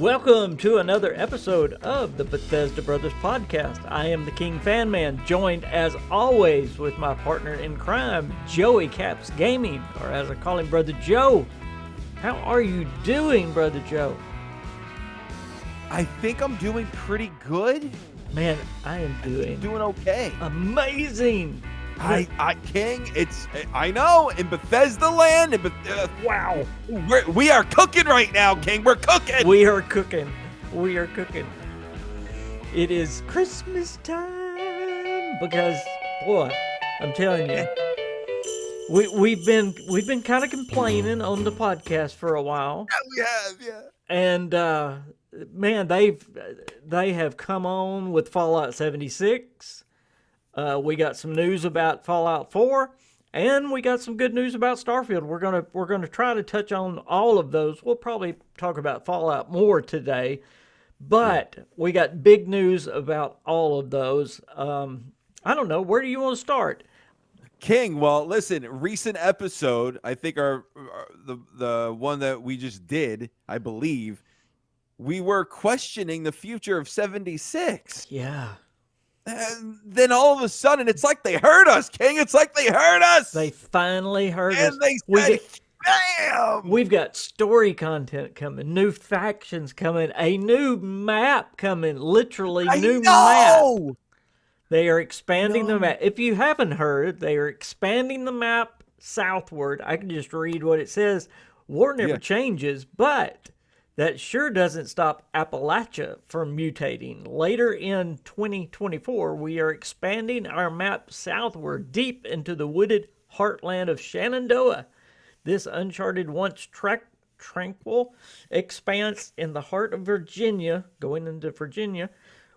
Welcome to another episode of the Bethesda Brothers podcast. I am the KingFanMan, joined as always with my partner in crime, Joey Caps Gaming, or as I call him, Brother Joe. How are you doing, Brother Joe? I think I'm doing pretty good. Man, I am doing okay. Amazing. King, I know, in Bethesda land, Wow. We are cooking right now, King. We're cooking. We are cooking. It is Christmas time because, boy, I'm telling you, we've been kind of complaining on the podcast for a while. We have, yeah. And man, they have come on with Fallout 76. We got some news about Fallout 4, and we got some good news about Starfield. We're gonna try to touch on all of those. We'll probably talk about Fallout more today, but we got big news about all of those. I don't know, where do you want to start? King, well, listen, recent episode, I think the one that we just did, I believe, we were questioning the future of 76. Yeah. And then all of a sudden, it's like they heard us, King. It's like they heard us. They finally heard us. And they said, bam! We've got story content coming, new factions coming, a new map coming, literally new map. They are expanding the map. If you haven't heard, they are expanding the map southward. I can just read what it says. War never changes, but that sure doesn't stop Appalachia from mutating. Later in 2024, we are expanding our map southward, deep into the wooded heartland of Shenandoah. This uncharted, once tranquil expanse in the heart of Virginia, going into Virginia,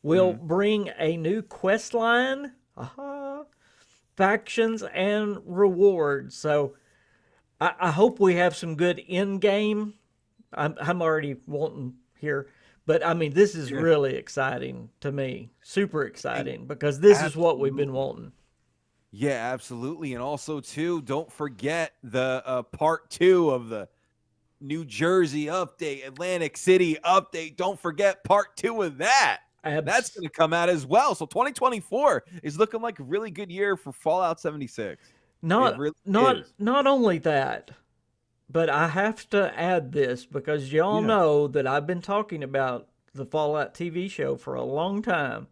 will bring a new quest line, factions, and rewards. So I hope we have some good in-game. I'm already wanting here, but I mean, this is really exciting to me. Super exciting, because this is what we've been wanting. Yeah, absolutely. And also, too, don't forget the part 2 of the New Jersey update, Atlantic City update. Don't forget part 2 of that. That's going to come out as well. So 2024 is looking like a really good year for Fallout 76. Not only that, but I have to add this because y'all know that I've been talking about the Fallout TV show for a long time.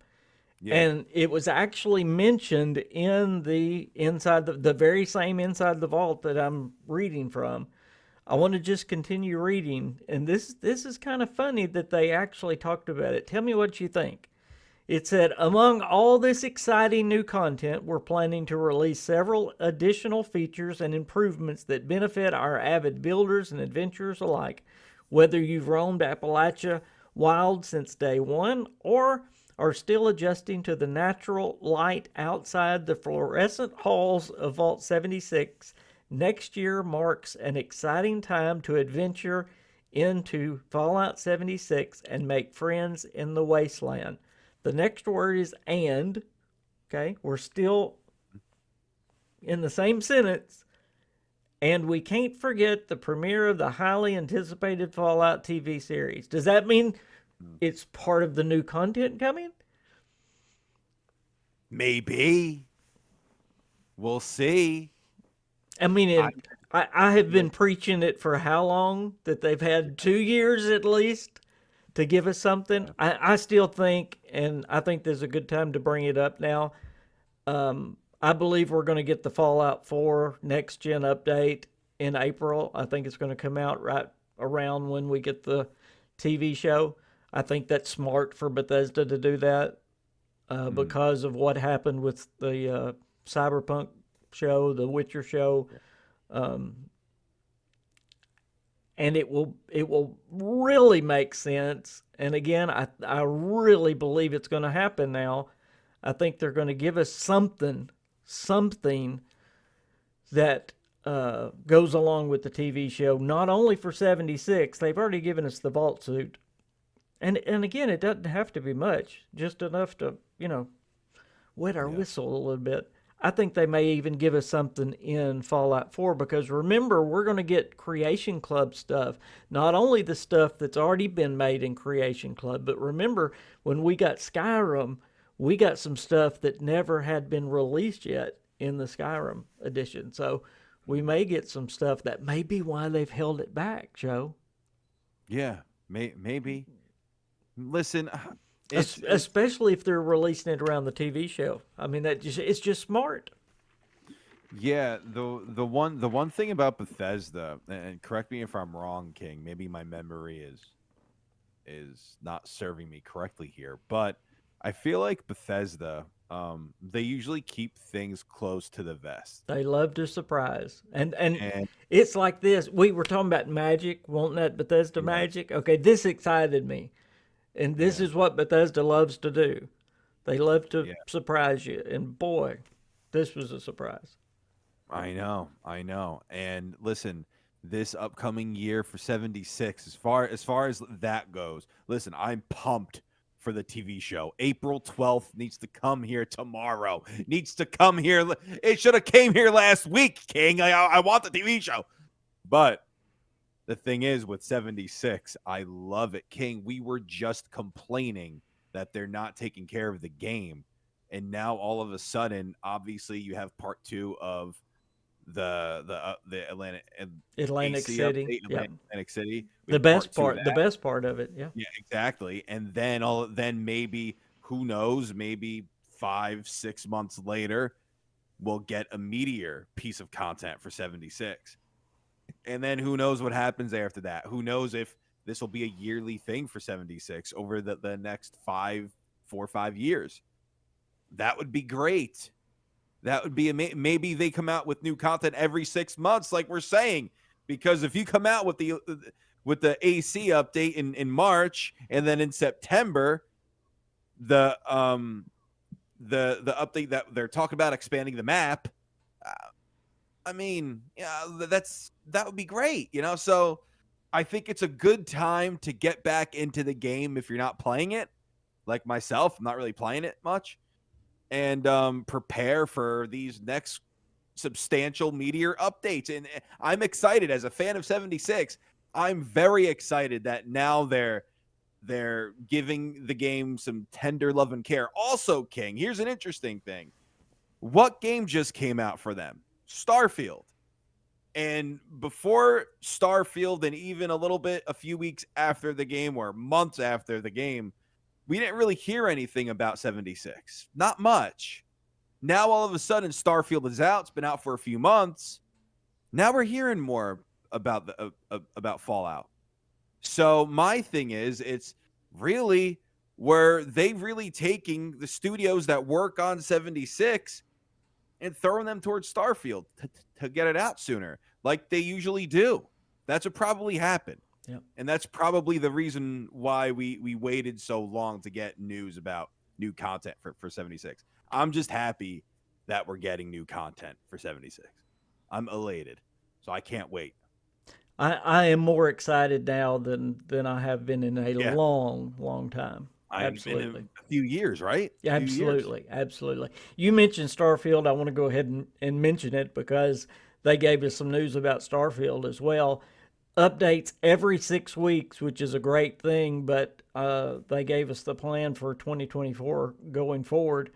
Yeah. And it was actually mentioned in the very same Inside the Vault that I'm reading from. I want to just continue reading, and this is kind of funny that they actually talked about it. Tell me what you think. It said, among all this exciting new content, we're planning to release several additional features and improvements that benefit our avid builders and adventurers alike. Whether you've roamed Appalachia wild since day one or are still adjusting to the natural light outside the fluorescent halls of Vault 76, next year marks an exciting time to adventure into Fallout 76 and make friends in the wasteland. The next word is and. Okay, we're still in the same sentence. And we can't forget the premiere of the highly anticipated Fallout TV series. Does that mean it's part of the new content coming? Maybe. We'll see. I mean, I have been preaching it for how long? That they've had 2 years at least to give us something. I still think, and I think there's a good time to bring it up now. I believe we're going to get the Fallout 4 next gen update in April. I think it's going to come out right around when we get the TV show. I think that's smart for Bethesda to do that because of what happened with the Cyberpunk show, the Witcher show. And it will really make sense. And again, I really believe it's going to happen now. I think they're going to give us something that goes along with the TV show, not only for 76. They've already given us the vault suit. And again, it doesn't have to be much, just enough to, wet our whistle a little bit. I think they may even give us something in Fallout 4 because remember, we're going to get Creation Club stuff. Not only the stuff that's already been made in Creation Club, but remember when we got Skyrim, we got some stuff that never had been released yet in the Skyrim edition. So we may get some stuff that may be why they've held it back, Joe. Yeah, maybe. Listen, it's Especially if they're releasing it around the TV show. I mean, it's just smart. yeah, the one thing about Bethesda, and correct me if I'm wrong, King, maybe my memory is not serving me correctly here, but I feel like Bethesda, they usually keep things close to the vest. They love to surprise, and And it's like this. We were talking about magic, wanting that Bethesda yes, magic. Okay, this excited me, and this yeah, is what Bethesda loves to do. They love to yeah. surprise you, and boy, this was a surprise. I know. And listen, this upcoming year for 76, as far as that goes, listen, I'm pumped for the TV show. April 12th needs to come here tomorrow. Needs to come here. It should have came here last week, King. I want the TV show. But the thing is with 76, I love it, King. We were just complaining that they're not taking care of the game. And now all of a sudden, obviously you have part 2 of the Atlantic Atlantic AC City, update, yeah, Atlantic City. We the have part best 2 of part, the that. best part of it, yeah. Yeah, exactly. And then maybe, who knows, maybe 5-6 months later, we'll get a meteor piece of content for 76. And then who knows what happens after that? Who knows if this will be a yearly thing for 76 over the next 4 or 5 years. That would be great. That would be maybe they come out with new content every 6 months, like we're saying. Because if you come out with the AC update in March, and then in September, the the update that they're talking about expanding the map, uh, I mean, yeah, that would be great, you know. So I think it's a good time to get back into the game if you're not playing it. Like myself, I'm not really playing it much, and prepare for these next substantial meteor updates. And I'm excited as a fan of 76. I'm very excited that now they're giving the game some tender love and care. Also, King, here's an interesting thing. What game just came out for them? Starfield. And before Starfield, and even a few weeks after the game or months after the game, we didn't really hear anything about 76. Not much. Now all of a sudden Starfield is out. It's been out for a few months. Now we're hearing more about about Fallout. So my thing is, it's really where they really taking the studios that work on 76 and throwing them towards Starfield to get it out sooner, like they usually do. That's what probably happened. Yeah. And that's probably the reason why we waited so long to get news about new content for 76. I'm just happy that we're getting new content for 76. I'm elated. So I can't wait. I am more excited now than I have been in a Yeah. long time. I have been in Absolutely. a few years, right? A few years. Absolutely, absolutely. You mentioned Starfield. I want to go ahead and mention it because they gave us some news about Starfield as well. Updates every 6 weeks, which is a great thing, but they gave us the plan for 2024 going forward.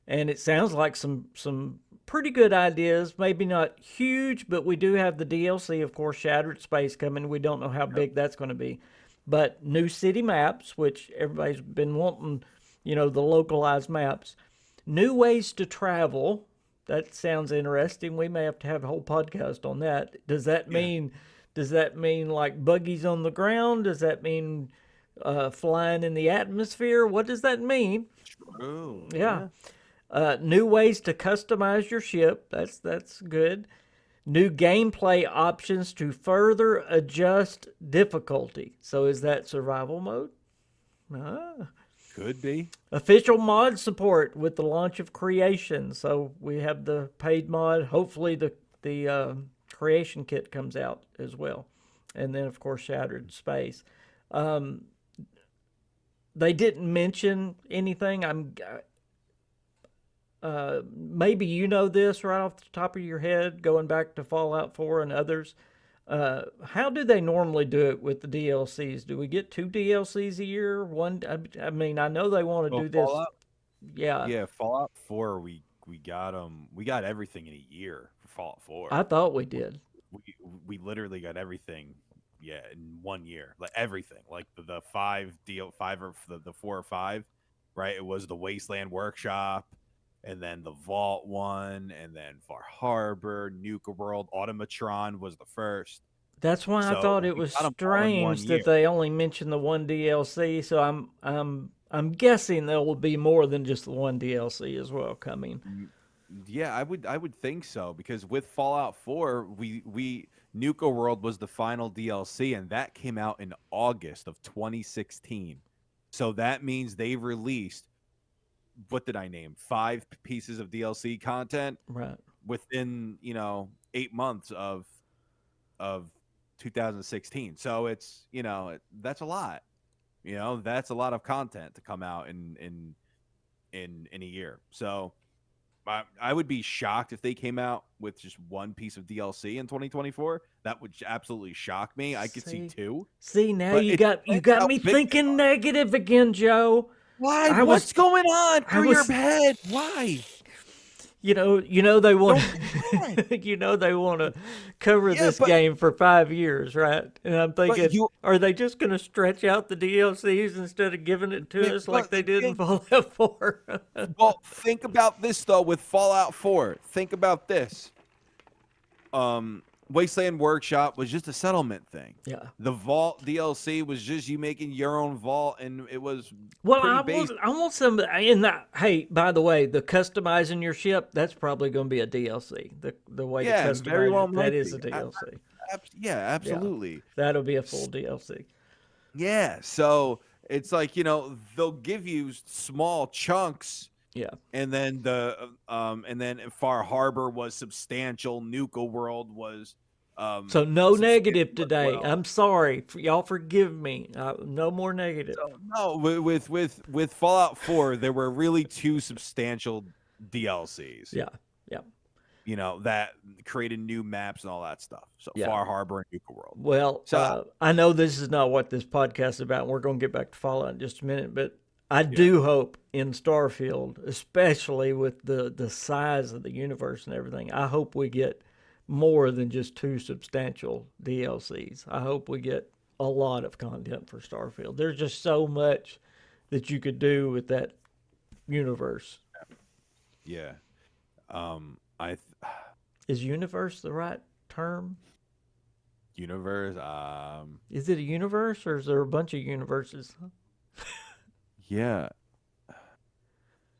And it sounds like some pretty good ideas. Maybe not huge, but we do have the DLC, of course, Shattered Space coming. We don't know how Yep. big that's going to be, but new city maps, which everybody's been wanting, the localized maps, new ways to travel. That sounds interesting. We may have to have a whole podcast on that. Yeah. Does that mean like buggies on the ground? Does that mean flying in the atmosphere? What does that mean? True. Yeah. Yeah. New ways to customize your ship. That's good. New gameplay options to further adjust difficulty. So is that survival mode? Ah. Could be. Official mod support with the launch of Creation. So we have the paid mod. Hopefully the Creation kit comes out as well, and then of course Shattered Space. They didn't mention anything. maybe you know this right off the top of your head, going back to Fallout 4 and others. How do they normally do it with the DLCs? Do we get 2 DLCs a year? One? I mean, I know they want to So do this. Fallout, Yeah, yeah, Fallout 4, we got we got everything in a year for Fallout I 4. thought we did. We we literally got everything, yeah, in 1 year, like everything, like the five or the 4 or 5, right? It was the Wasteland Workshop, and then the Vault one, and then Far Harbor, Nuka World, Automatron was the first. That's why I So thought it we was got them all in one strange year. that they only mentioned the one DLC. So I'm guessing there will be more than just the one DLC as well coming. Mm, yeah, I would think so, because with Fallout 4, we Nuka World was the final DLC, and that came out in August of 2016. So that means they released, what did I name? 5 pieces of DLC content Right. within, 8 months of 2016. So it's, that's a lot. That's a lot of content to come out in a year. So I would be shocked if they came out with just one piece of DLC in 2024. That would absolutely shock me. I could see See, two, see, now but you it depends got how me big they thinking are. negative again, Joe. Why? I was What's going on I through your was head? Why? you know they want Don't why? they want to cover Yeah, this game for 5 years, right? And I'm but thinking, you are they just going to stretch out the DLCs instead of giving it to us like but they did in again, Fallout 4? well, think about this though with Fallout 4. Think about this. Wasteland Workshop was just a settlement thing. Yeah. The Vault DLC was just you making your own vault, and it was Well, pretty basic. I want some in that. Hey, by the way, the customizing your ship, that's probably going to be a DLC. The way to Yeah, very customize well it, that might is be. a DLC. Yeah, Yeah, absolutely. that'll be a full S- DLC. Yeah, so it's like, they'll give you small chunks, Yeah. and then Far Harbor was substantial, Nuka World was So no substantial negative as today. well. I'm sorry. Y'all forgive me. No more negative. So no, with Fallout 4, there were really two substantial DLCs, Yeah. Yeah. that created new maps and all that stuff. So Yeah. Far Harbor and Nuka World. Well, So I know this is not what this podcast is about. And we're going to get back to Fallout in just a minute, but I yeah, do hope in Starfield, especially with the size of the universe and everything, I hope we get more than just 2 substantial DLCs. I hope we get a lot of content for Starfield. There's just so much that you could do with that universe. yeah. I Is universe the right term? universe. Is it a universe or is there a bunch of universes? Yeah,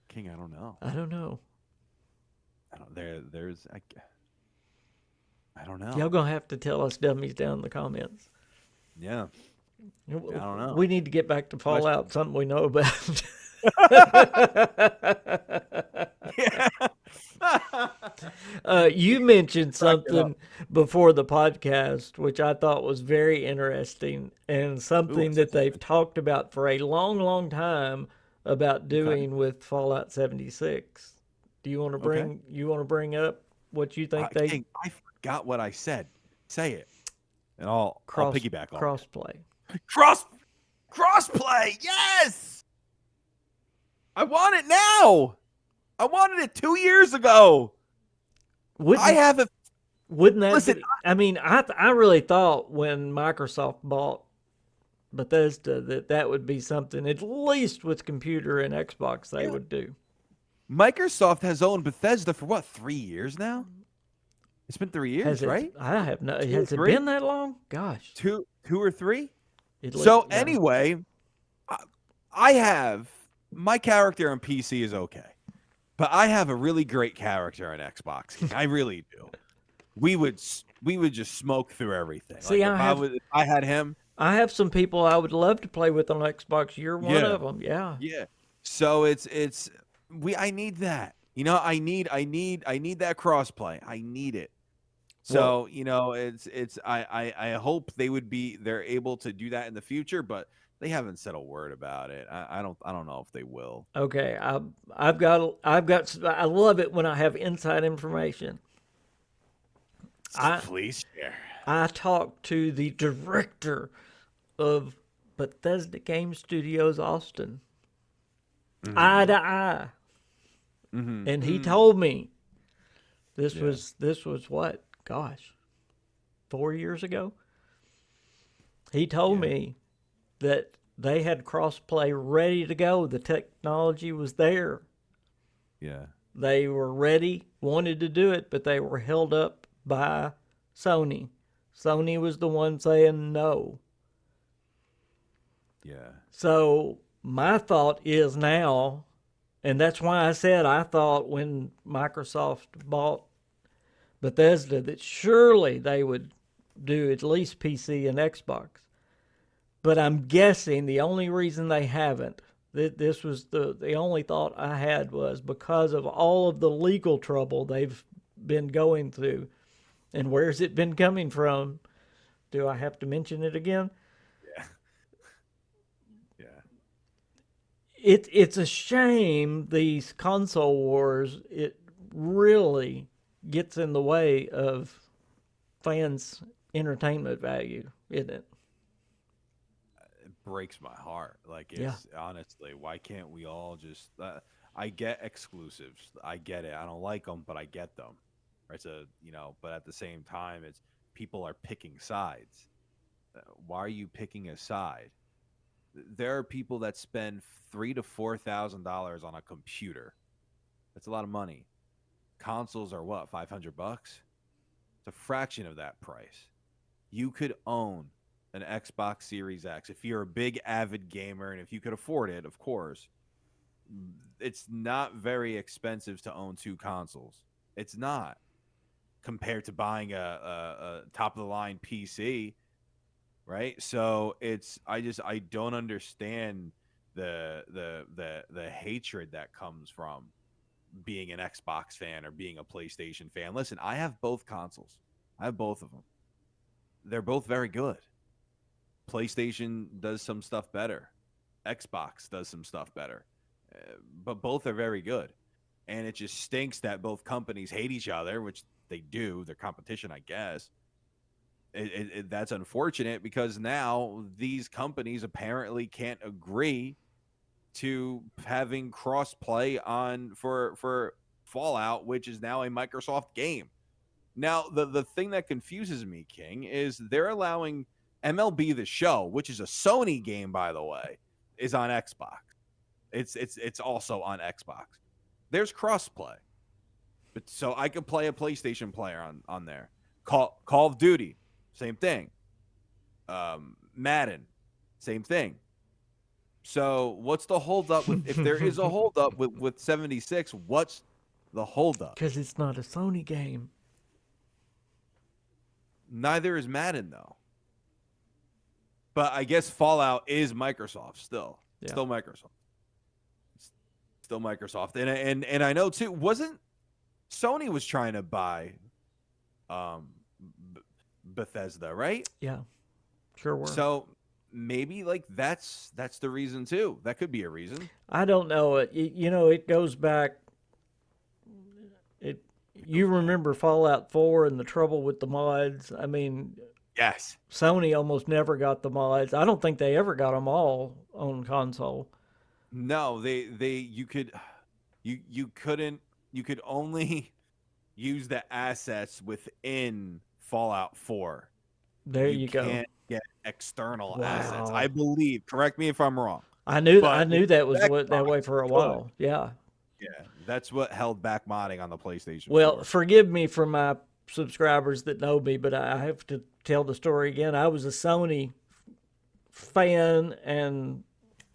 King. I don't know. I don't know. I don't. There's. I don't Y'all know. gonna have to tell us dummies down in the comments. Yeah, I don't know. We need to get back to Question. Fallout, something we know about. Yeah. You mentioned Crack it up. something before the podcast, which I thought was very interesting and Ooh, something what's that that? they've talked about for a long, long time about Okay. doing with Fallout 76. Do Okay. you want to bring up what you think they King, I forgot what I said. Say it, and I'll cross piggyback off it. crossplay? Cross crossplay. Yes, I want it now. I wanted it 2 years ago. I Wouldn't have a wouldn't that listen. be? I mean, I really thought when Microsoft bought Bethesda that would be something at least with computer and Xbox they Yeah, would do. Microsoft has owned Bethesda for what, 3 years now? It's been 3 years, Has it? right? I have no. Two or Has it three? been that long? Gosh, Two or three. So yeah. anyway, I, I have my character on PC is okay, but I have a really great character on Xbox. I really do. We would just smoke through everything. Like See, if I had him. I have some people I would love to play with on Xbox. You're one Yeah, of them. Yeah. yeah. So it's I need that. I need that crossplay. I need it. Well, So, I hope they're able to do that in the future, but they haven't said a word about it. I don't know if they will. okay, I love it when I have inside information. I Please share. I talked to the director of Bethesda Game Studios Austin, eye Mm-hmm. to eye, Mm-hmm. and he Mm. told me Yeah. this was what, gosh, 4 years ago. He told Yeah. me that they had crossplay ready to go. The technology was there. Yeah. They were ready, wanted to do it, but they were held up by Sony. Sony was the one saying no. Yeah. So my thought is now, and that's why I said I thought when Microsoft bought Bethesda that surely they would do at least PC and Xbox. But I'm guessing the only reason they haven't, this was the only thought I had was because of all of the legal trouble they've been going through. And where's it been coming from? Do I have to mention it again? Yeah. Yeah. It's a shame these console wars. It really gets in the way of fans' entertainment value, isn't it? It breaks my heart. Like, Yeah. it's honestly, why can't we all just? I get exclusives. I get it. I don't like them, but I get them. Right. So, but at the same time, it's people are picking sides. Why are you picking a side? There are people that spend $3,000 to $4,000 on a computer. That's a lot of money. Consoles are what, $500? It's a fraction of that price. You could own an Xbox Series X if you're a big avid gamer and if you could afford it, of course. It's not very expensive to own two consoles. It's not compared to buying a top of the line PC, right? So I don't understand the hatred that comes from being an Xbox fan or being a PlayStation fan. Listen, I have both consoles. I have both of them. They're both very good. PlayStation does some stuff better. Xbox does some stuff better. But both are very good. And it just stinks that both companies hate each other, which they do. They're competition, I guess. That's unfortunate because now these companies apparently can't agree to having cross play on for Fallout, which is now a Microsoft game. Now, the thing that confuses me, King, is they're allowing MLB The Show, which is a Sony game, by the way, is on Xbox. It's also on Xbox. There's crossplay, but so I could play a PlayStation player on there. Call of Duty, same thing. Madden, same thing. So what's the holdup with if there is a holdup with 76? What's the holdup? Because it's not a Sony game. Neither is Madden though. But I guess Fallout is Microsoft still. Yeah. Still Microsoft. Still Microsoft. And I know too, wasn't Sony was trying to buy um Bethesda, right? Yeah. Sure were. So maybe like that's the reason too. That could be a reason. I don't know. It goes back. It. You remember Fallout 4 and the trouble with the mods? I mean, Yes. Sony almost never got the mods. I don't think they ever got them all on console. No, they you couldn't you could only use the assets within Fallout 4. There You you go. can't get external assets. Wow. I believe. Correct me if I'm wrong. I knew But with that was that Xbox, way for you a could. while. Yeah. Yeah, that's what held back modding on the PlayStation Well, 4. forgive me for my subscribers that know me, but I have to tell the story again. I was a Sony fan and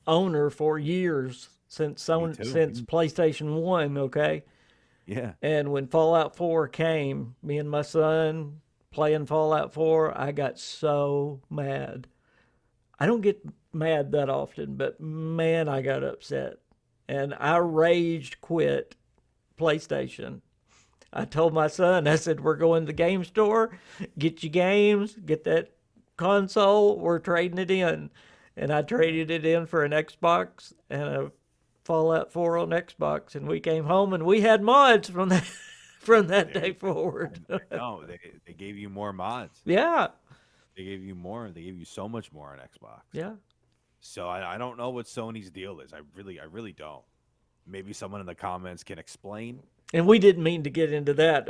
owner for years since Me too. since PlayStation 1, okay? Yeah. And when Fallout 4 came, me and my son playing Fallout 4, I got so mad. I don't get mad that often, but man, I got upset. And I raged quit PlayStation. I told my son, I said, we're going to the game store, get your games, get that console, we're trading it in. And I traded it in for an Xbox and a Fallout 4 on Xbox, and we came home and we had mods from that from that day forward. No, they gave you more mods. Yeah. They gave you more. They gave you so much more on Xbox. Yeah. So I don't know what Sony's deal is. I really don't. Maybe someone in the comments can explain. And we didn't mean to get into that,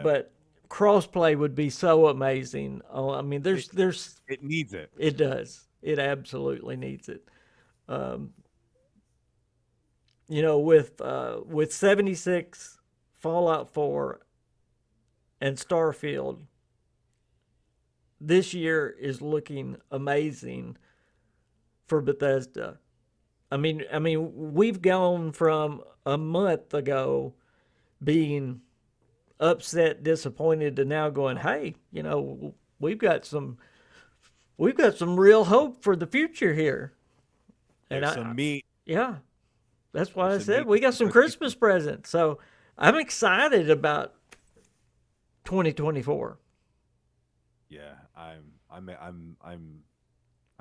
but crossplay would be so amazing. Oh, I mean, there's it needs it. It does. It absolutely needs it. You know, with 76, Fallout 4, and Starfield, this year is looking amazing for Bethesda. I mean, we've gone from a month ago being upset, disappointed, to now going, hey, you know, we've got some real hope for the future here. And some meat. Yeah, that's why I said we got some Christmas presents. So I'm excited about 2024. Yeah, I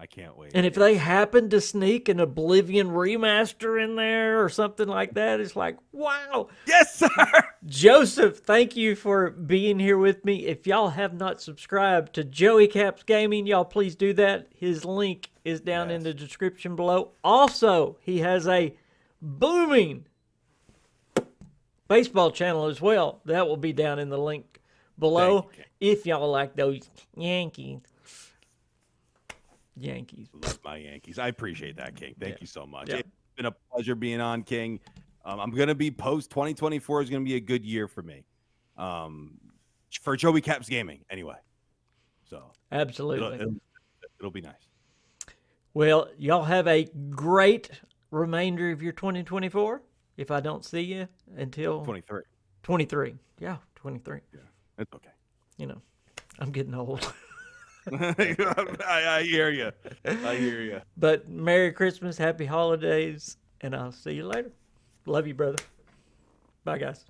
can't wait. And if they happen to sneak an Oblivion remaster in there or something like that, it's like, wow. Yes, sir. Joseph, thank you for being here with me. If y'all have not subscribed to Joey Caps Gaming, y'all please do that. His link is down in the description below. Also, he has a booming baseball channel as well. That will be down in the link below if y'all like those Yankees. Love my Yankees. I appreciate that, King. Thank you so much. It's been a pleasure being on, King. I'm going to be post 2024 is going to be a good year for me. For Joey Caps Gaming anyway. So absolutely. It'll be nice. Well, y'all have a great remainder of your 2024. If I don't see you until 23. Yeah, 23. Yeah, it's okay. You know, I'm getting old. I hear you. I hear you. But Merry Christmas, Happy Holidays, and I'll see you later. Love you, brother. Bye, guys.